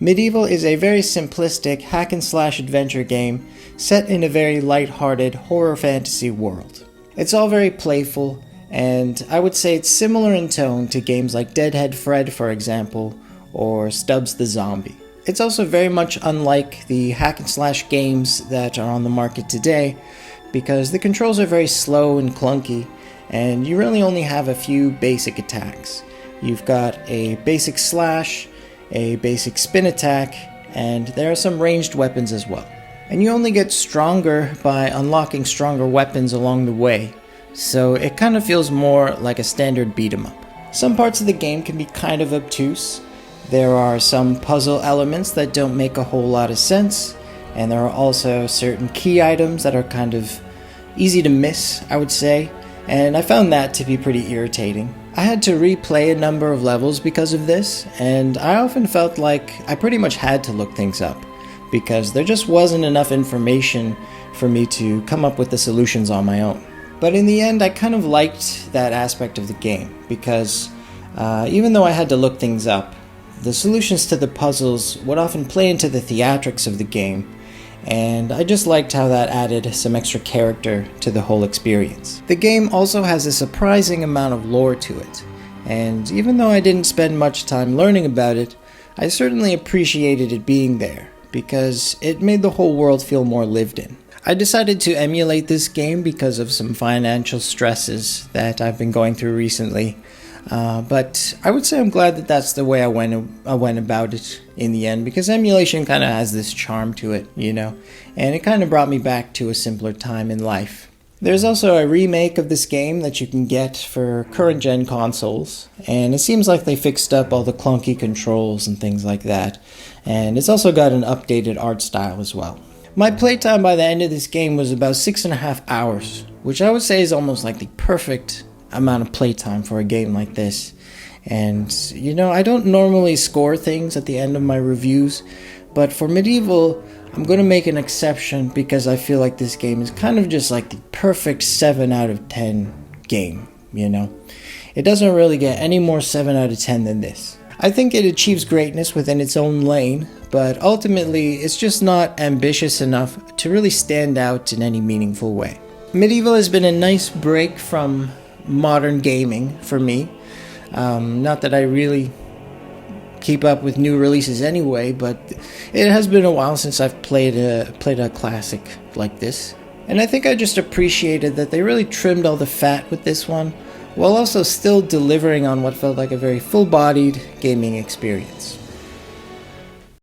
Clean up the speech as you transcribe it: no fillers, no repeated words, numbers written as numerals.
Medieval is a very simplistic hack-and-slash adventure game set in a very light-hearted horror fantasy world. It's all very playful, and I would say it's similar in tone to games like Deadhead Fred, for example, or Stubbs the Zombie. It's also very much unlike the hack-and-slash games that are on the market today, because the controls are very slow and clunky, and you really only have a few basic attacks. You've got a basic slash, a basic spin attack, and there are some ranged weapons as well. And you only get stronger by unlocking stronger weapons along the way, so it kind of feels more like a standard beat 'em up. Some parts of the game can be kind of obtuse. There are some puzzle elements that don't make a whole lot of sense, and there are also certain key items that are kind of easy to miss, I would say, and I found that to be pretty irritating. I had to replay a number of levels because of this, and I often felt like I pretty much had to look things up, because there just wasn't enough information for me to come up with the solutions on my own. But in the end, I kind of liked that aspect of the game, because even though I had to look things up, the solutions to the puzzles would often play into the theatrics of the game, and I just liked how that added some extra character to the whole experience. The game also has a surprising amount of lore to it, and even though I didn't spend much time learning about it, I certainly appreciated it being there, because it made the whole world feel more lived in. I decided to emulate this game because of some financial stresses that I've been going through recently, but I would say I'm glad that that's the way I went about it in the end, because emulation kind of has this charm to it, you know, and it kind of brought me back to a simpler time in life. There's also a remake of this game that you can get for current gen consoles, and it seems like they fixed up all the clunky controls and things like that, and it's also got an updated art style as well. My playtime by the end of this game was about 6.5 hours, which I would say is almost like the perfect amount of playtime for a game like this. And you know, I don't normally score things at the end of my reviews, but for Medieval I'm going to make an exception because I feel like this game is kind of just like the perfect 7 out of 10 game, you know. It doesn't really get any more 7 out of 10 than this. I think it achieves greatness within its own lane, but ultimately it's just not ambitious enough to really stand out in any meaningful way. Medieval has been a nice break from modern gaming for me. Not that I really keep up with new releases anyway, but it has been a while since I've played a classic like this. And I think I just appreciated that they really trimmed all the fat with this one, while also still delivering on what felt like a very full-bodied gaming experience.